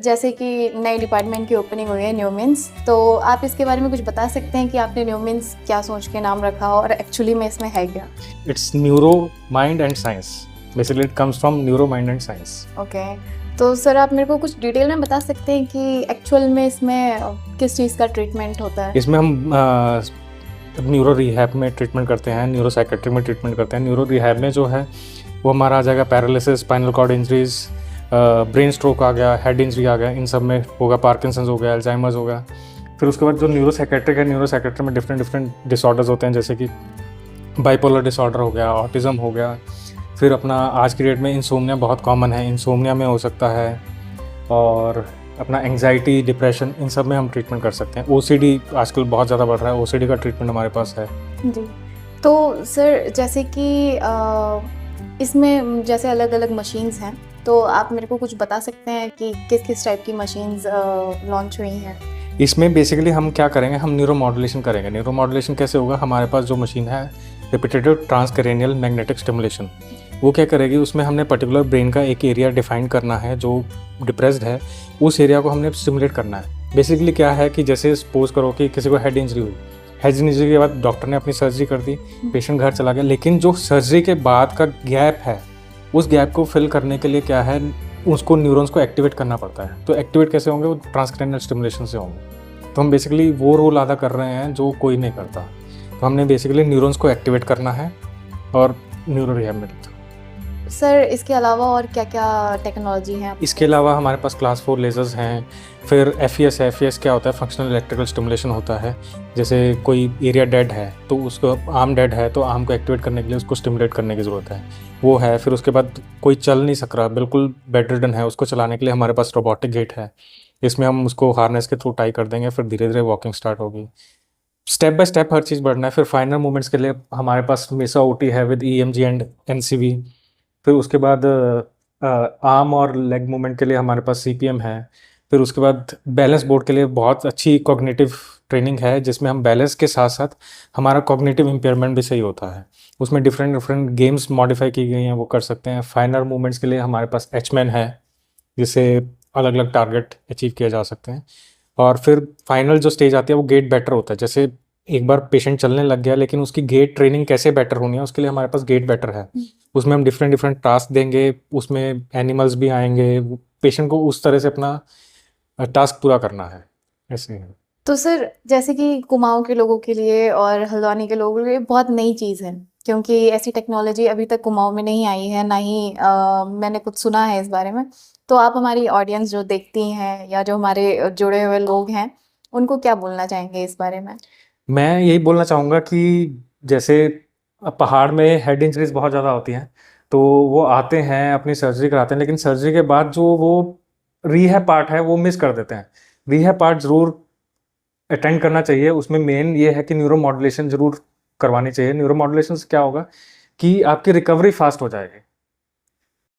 जैसे कि नई डिपार्टमेंट की ओपनिंग हुई है न्यूमेंस, तो आप इसके बारे में कुछ बता सकते हैं कि आपने न्यूमेंस क्या सोच के नाम रखा और एक्चुअली में इसमें है क्या? It's neuro, mind and science. Basically, it comes from neuro, mind and science. Okay, तो सर आप मेरे को कुछ डिटेल में बता सकते हैं कि एक्चुअल में इसमें किस चीज़ का ट्रीटमेंट होता है? इसमें हम न्यूरो रिहैब में ट्रीटमेंट करते हैं, न्यूरो साइकेट्री में ट्रीटमेंट करते हैं। न्यूरो रिहैब में जो है वो हमारा आ जाएगा paralysis, spinal cord injuries, brain stroke आ गया, हेड इंजरी आ गया, इन सब में होगा। पार्किंसंस हो गया, अल्जाइमर्स हो गया। फिर उसके बाद जो न्यूरो साइकेट्रिक है, न्यूरो साइकेट्री में डिफरेंट डिसऑर्डर्स होते हैं, जैसे कि बाइपोलर डिसऑर्डर हो गया, ऑटिज़म हो गया। फिर अपना आज की डेट में इंसोम्निया बहुत कॉमन है, इंसोम्निया में हो सकता है, और अपना एंग्जाइटी, डिप्रेशन, इन सब में हम ट्रीटमेंट कर सकते हैं। ओसीडी आजकल बहुत ज़्यादा बढ़ रहा है, ओसीडी का ट्रीटमेंट हमारे पास है। जी, तो सर जैसे कि इसमें जैसे अलग अलग मशीन्स हैं, तो आप मेरे को कुछ बता सकते हैं कि किस किस टाइप की मशीन्स लॉन्च हुई हैं? इसमें बेसिकली हम क्या करेंगे, हम न्यूरो मॉड्यूलेशन करेंगे। न्यूरो मॉड्यूलेशन कैसे होगा? हमारे पास जो मशीन है रिपीटेटिव ट्रांसक्रेनियल मैग्नेटिक स्टिमुलेशन, वो क्या करेगी, उसमें हमने पर्टिकुलर ब्रेन का एक एरिया डिफाइन करना है जो डिप्रेस्ड है, उस एरिया को हमने स्टिमुलेट करना है। बेसिकली क्या है कि जैसे सपोज करो कि किसी को हेड इंजरी हुई, हेड इंजरी के बाद डॉक्टर ने अपनी सर्जरी कर दी, पेशेंट घर चला गया, लेकिन जो सर्जरी के बाद का गैप है, उस गैप को फिल करने के लिए क्या है, उसको न्यूरॉन्स को एक्टिवेट करना पड़ता है। तो एक्टिवेट कैसे होंगे? वो ट्रांसक्रेनियल स्टिमुलेशन से होंगे। तो हम बेसिकली वो रोल अदा कर रहे हैं जो कोई नहीं करता। तो हमने बेसिकली न्यूरॉन्स को एक्टिवेट करना है और न्यूरो रिहैब में। सर इसके अलावा और क्या क्या टेक्नोलॉजी है? इसके अलावा हमारे पास क्लास 4 लेजर्स हैं। फिर एफईएस है। एफईएस क्या होता है? फंक्शनल इलेक्ट्रिकल स्टिमुलेशन होता है। जैसे कोई एरिया डेड है तो उसको, आर्म डेड है तो आर्म को एक्टिवेट करने के लिए उसको स्टिमुलेट करने की ज़रूरत है, वो है। फिर उसके बाद कोई चल नहीं सक रहा, बिल्कुल बेड रिडन है, उसको चलाने के लिए हमारे पास रोबोटिक गेट है। इसमें हम उसको हार्नेस के थ्रू टाई कर देंगे, फिर धीरे धीरे वॉकिंग स्टार्ट होगी। स्टेप बाय स्टेप हर चीज़ बढ़ना है। फिर फाइनल मूवमेंट्स के लिए हमारे पास मेसा ओटी है विद ईएमजी एंड एनसीवी। फिर उसके बाद आर्म और लेग मूवमेंट के लिए हमारे पास सीपीएम है। फिर उसके बाद बैलेंस बोर्ड के लिए बहुत अच्छी कॉग्निटिव ट्रेनिंग है, जिसमें हम बैलेंस के साथ साथ हमारा कॉग्निटिव इम्पेयरमेंट भी सही होता है। उसमें डिफरेंट गेम्स मॉडिफाई की गई हैं, वो कर सकते हैं। फाइनल मूवमेंट्स के लिए हमारे पास एचमैन है, जिससे अलग अलग टारगेट अचीव किए जा सकते हैं। और फिर फाइनल जो स्टेज आती है वो गेट बेटर होता है। जैसे एक बार पेशेंट चलने लग गया, लेकिन उसकी गेट ट्रेनिंग कैसे बेटर होनी है, उसके लिए हमारे पास गेट बेटर है। उसमें हम डिफरेंट टास्क देंगे, उसमें एनिमल्स भी आएंगे, पेशेंट को उस तरह से अपना टास्क पूरा करना है, ऐसे है। तो सर जैसे कि कुमाऊं के लोगों के लिए और हल्द्वानी के लोगों के लिए बहुत नई चीज़ है, क्योंकि ऐसी टेक्नोलॉजी अभी तक कुमाऊं में नहीं आई है, ना ही मैंने कुछ सुना है इस बारे में। तो आप हमारी ऑडियंस जो देखती हैं या जो हमारे जुड़े हुए लोग हैं, उनको क्या बोलना चाहेंगे इस बारे में? मैं यही बोलना चाहूँगा कि जैसे पहाड़ में हेड इंजरीज बहुत ज़्यादा होती हैं, तो वो आते हैं, अपनी सर्जरी कराते हैं, लेकिन सर्जरी के बाद जो वो रीहैब पार्ट है वो मिस कर देते हैं। रीहैब पार्ट ज़रूर अटेंड करना चाहिए। उसमें मेन ये है कि न्यूरो मॉड्यूलेशन ज़रूर करवानी चाहिए। न्यूरो मॉड्यूलेशन से क्या होगा कि आपकी रिकवरी फास्ट हो जाएगी।